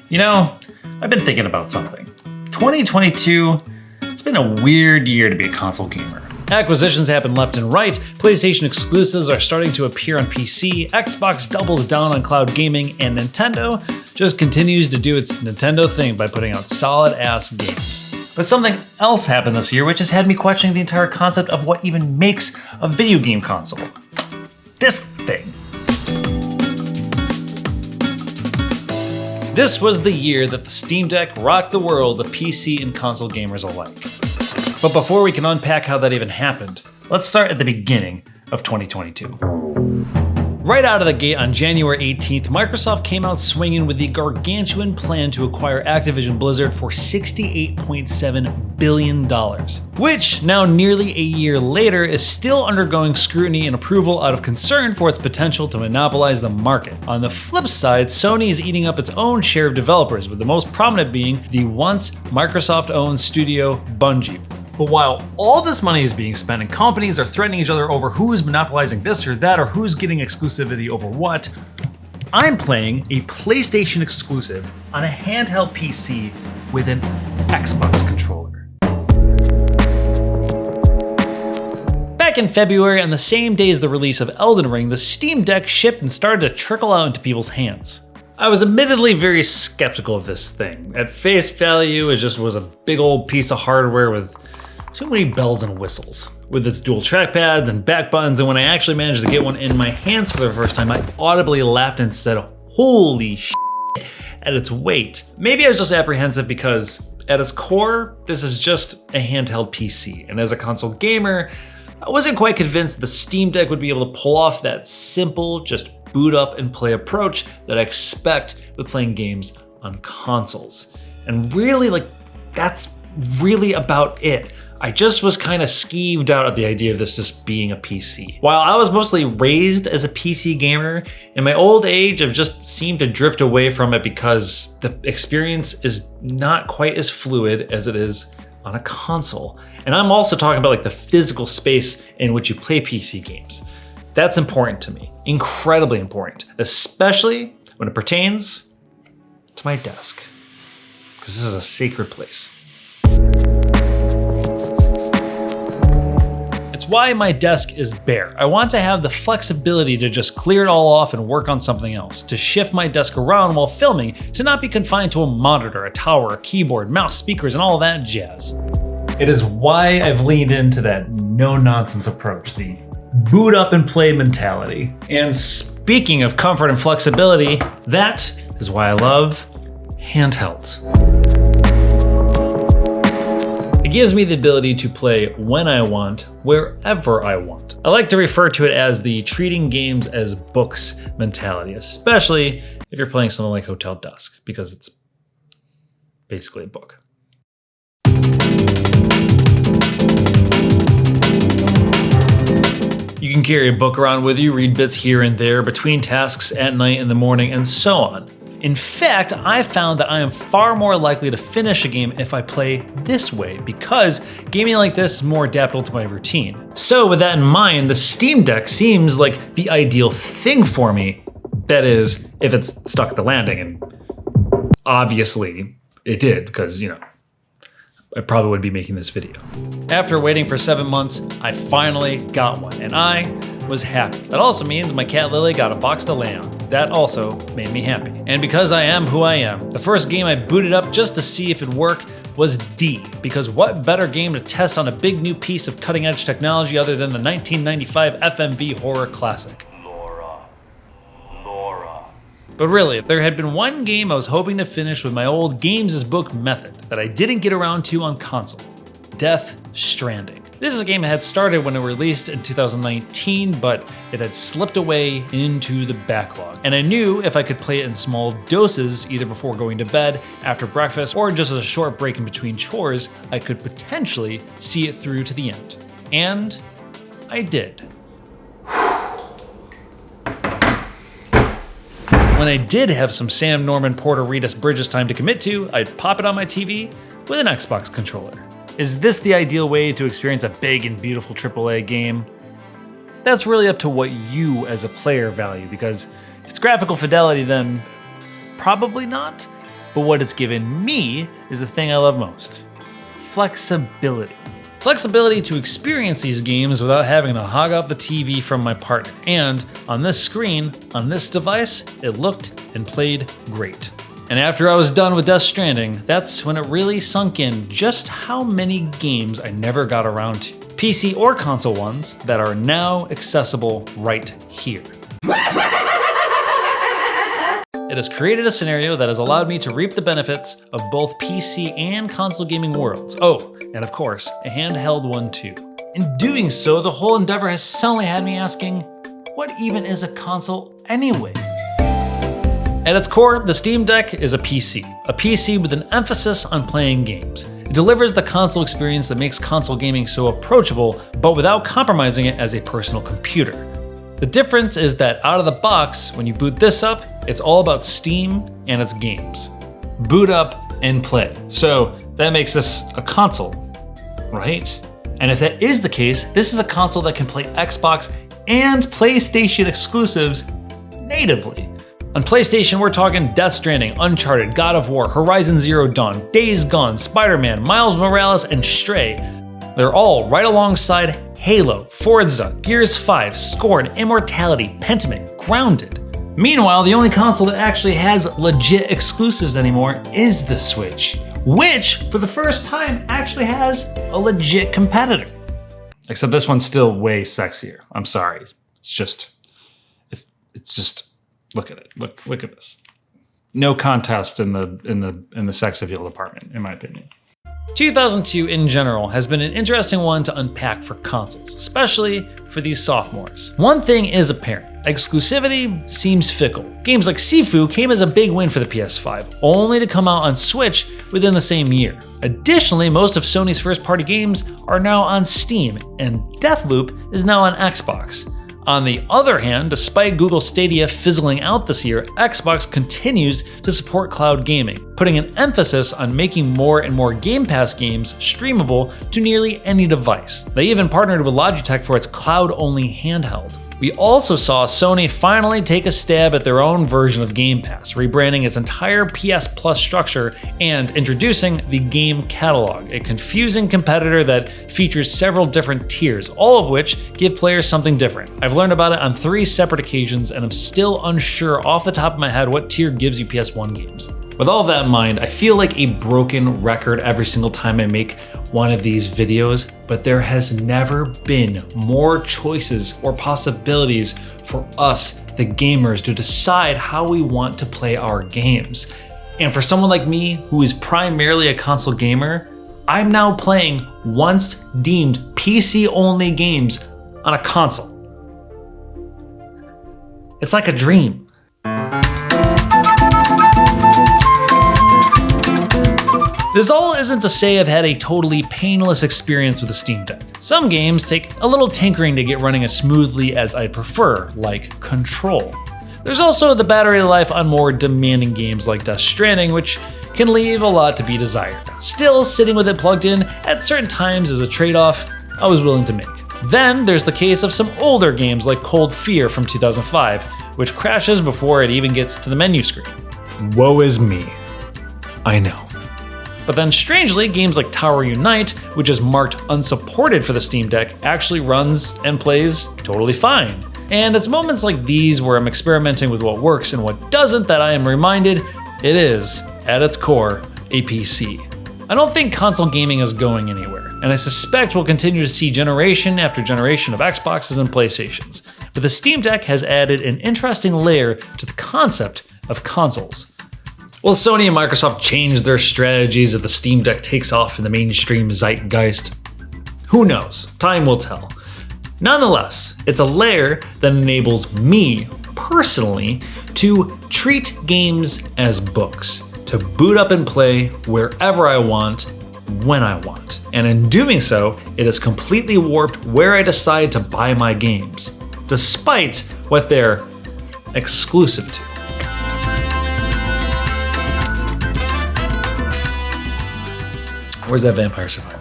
You know, I've been thinking about something. 2022, it's been a weird year to be a console gamer. Acquisitions happen left and right, PlayStation exclusives are starting to appear on PC, Xbox doubles down on cloud gaming, and Nintendo just continues to do its Nintendo thing by putting out solid-ass games. But something else happened this year which has had me questioning the entire concept of what even makes a video game console. This thing. This was the year that the Steam Deck rocked the world of PC and console gamers alike. But before we can unpack how that even happened, let's start at the beginning of 2022. Right out of the gate on January 18th, Microsoft came out swinging with the gargantuan plan to acquire Activision Blizzard for $68.7 billion, which now nearly a year later is still undergoing scrutiny and approval out of concern for its potential to monopolize the market. On the flip side, Sony is eating up its own share of developers, with the most prominent being the once Microsoft-owned studio Bungie. But while all this money is being spent and companies are threatening each other over who's monopolizing this or that or who's getting exclusivity over what, I'm playing a PlayStation exclusive on a handheld PC with an Xbox controller. Back in February, on the same day as the release of Elden Ring, the Steam Deck shipped and started to trickle out into people's hands. I was admittedly very skeptical of this thing. At face value, it just was a big old piece of hardware with too many bells and whistles, with its dual trackpads and back buttons, and when I actually managed to get one in my hands for the first time, I audibly laughed and said, "Holy shit," at its weight. Maybe I was just apprehensive because, at its core, this is just a handheld PC, and as a console gamer, I wasn't quite convinced the Steam Deck would be able to pull off that simple, just boot up and play approach that I expect with playing games on consoles. And really, that's really about it. I just was kind of skeeved out at the idea of this just being a PC. While I was mostly raised as a PC gamer, in my old age I've just seemed to drift away from it because the experience is not quite as fluid as it is on a console. And I'm also talking about the physical space in which you play PC games. That's important to me, incredibly important, especially when it pertains to my desk, because this is a sacred place. It's why my desk is bare. I want to have the flexibility to just clear it all off and work on something else, to shift my desk around while filming, to not be confined to a monitor, a tower, a keyboard, mouse, speakers, and all that jazz. It is why I've leaned into that no-nonsense approach, the boot up and play mentality. And speaking of comfort and flexibility, that is why I love handhelds. It gives me the ability to play when I want, wherever I want. I like to refer to it as the treating games as books mentality, especially if you're playing something like Hotel Dusk, because it's basically a book. You can carry a book around with you, read bits here and there, between tasks, at night, in the morning, and so on. In fact, I found that I am far more likely to finish a game if I play this way, because gaming like this is more adaptable to my routine. So with that in mind, the Steam Deck seems like the ideal thing for me. That is, if it's stuck at the landing, and obviously it did, because, I probably wouldn't be making this video. After waiting for 7 months, I finally got one, and I was happy. That also means my cat Lily got a box to lay on. That also made me happy. And because I am who I am, the first game I booted up just to see if it'd work was D, because what better game to test on a big new piece of cutting edge technology other than the 1995 FMV horror classic. But really, there had been one game I was hoping to finish with my old games as book method that I didn't get around to on console: Death Stranding. This is a game I had started when it released in 2019, but it had slipped away into the backlog. And I knew if I could play it in small doses, either before going to bed, after breakfast, or just as a short break in between chores, I could potentially see it through to the end. And I did. When I did have some Sam Norman Porter Ritas Bridges time to commit to, I'd pop it on my TV with an Xbox controller. Is this the ideal way to experience a big and beautiful AAA game? That's really up to what you as a player value, because if it's graphical fidelity, then probably not. but what it's given me is the thing I love most: flexibility. Flexibility to experience these games without having to hog up the TV from my partner. And on this screen, on this device, it looked and played great. And after I was done with Death Stranding, that's when it really sunk in just how many games I never got around to. PC or console ones that are now accessible right here. It has created a scenario that has allowed me to reap the benefits of both PC and console gaming worlds. Oh, and of course, a handheld one too. In doing so, the whole endeavor has suddenly had me asking, what even is a console anyway? At its core, the Steam Deck is a PC with an emphasis on playing games. It delivers the console experience that makes console gaming so approachable, but without compromising it as a personal computer. The difference is that out of the box, when you boot this up, it's all about Steam and its games. Boot up and play. So that makes this a console, right? And if that is the case, this is a console that can play Xbox and PlayStation exclusives natively. On PlayStation, we're talking Death Stranding, Uncharted, God of War, Horizon Zero Dawn, Days Gone, Spider-Man, Miles Morales, and Stray. They're all right alongside Halo, Forza, Gears 5, Scorn, Immortality, Pentiment, Grounded. Meanwhile, the only console that actually has legit exclusives anymore is the Switch, which, for the first time, actually has a legit competitor. Except this one's still way sexier. I'm sorry. It's just, look at it. Look at this. No contest in the sex appeal department, in my opinion. 2002 in general has been an interesting one to unpack for consoles, especially for these sophomores. One thing is apparent: exclusivity seems fickle. Games like Sifu came as a big win for the PS5, only to come out on Switch within the same year. Additionally, most of Sony's first-party games are now on Steam, and Deathloop is now on Xbox. On the other hand, despite Google Stadia fizzling out this year, Xbox continues to support cloud gaming, putting an emphasis on making more and more Game Pass games streamable to nearly any device. They even partnered with Logitech for its cloud-only handheld. We also saw Sony finally take a stab at their own version of Game Pass, rebranding its entire PS Plus structure and introducing the Game Catalog, a confusing competitor that features several different tiers, all of which give players something different. I've learned about it on 3 separate occasions, and I'm still unsure off the top of my head what tier gives you PS1 games. With all of that in mind, I feel like a broken record every single time I make one of these videos, but there has never been more choices or possibilities for us, the gamers, to decide how we want to play our games. And for someone like me, who is primarily a console gamer, I'm now playing once deemed PC-only games on a console. It's like a dream. This all isn't to say I've had a totally painless experience with the Steam Deck. Some games take a little tinkering to get running as smoothly as I'd prefer, like Control. There's also the battery life on more demanding games like Death Stranding, which can leave a lot to be desired. Still, sitting with it plugged in at certain times is a trade-off I was willing to make. Then there's the case of some older games like Cold Fear from 2005, which crashes before it even gets to the menu screen. Woe is me. I know. But then strangely, games like Tower Unite, which is marked unsupported for the Steam Deck, actually runs and plays totally fine. And it's moments like these where I'm experimenting with what works and what doesn't that I am reminded it is, at its core, a PC. I don't think console gaming is going anywhere, and I suspect we'll continue to see generation after generation of Xboxes and PlayStations. But the Steam Deck has added an interesting layer to the concept of consoles. Will Sony and Microsoft change their strategies if the Steam Deck takes off in the mainstream zeitgeist? Who knows? Time will tell. Nonetheless, it's a layer that enables me, personally, to treat games as books, to boot up and play wherever I want, when I want. And in doing so, it has completely warped where I decide to buy my games, despite what they're exclusive to. Where's that Vampire Survivor?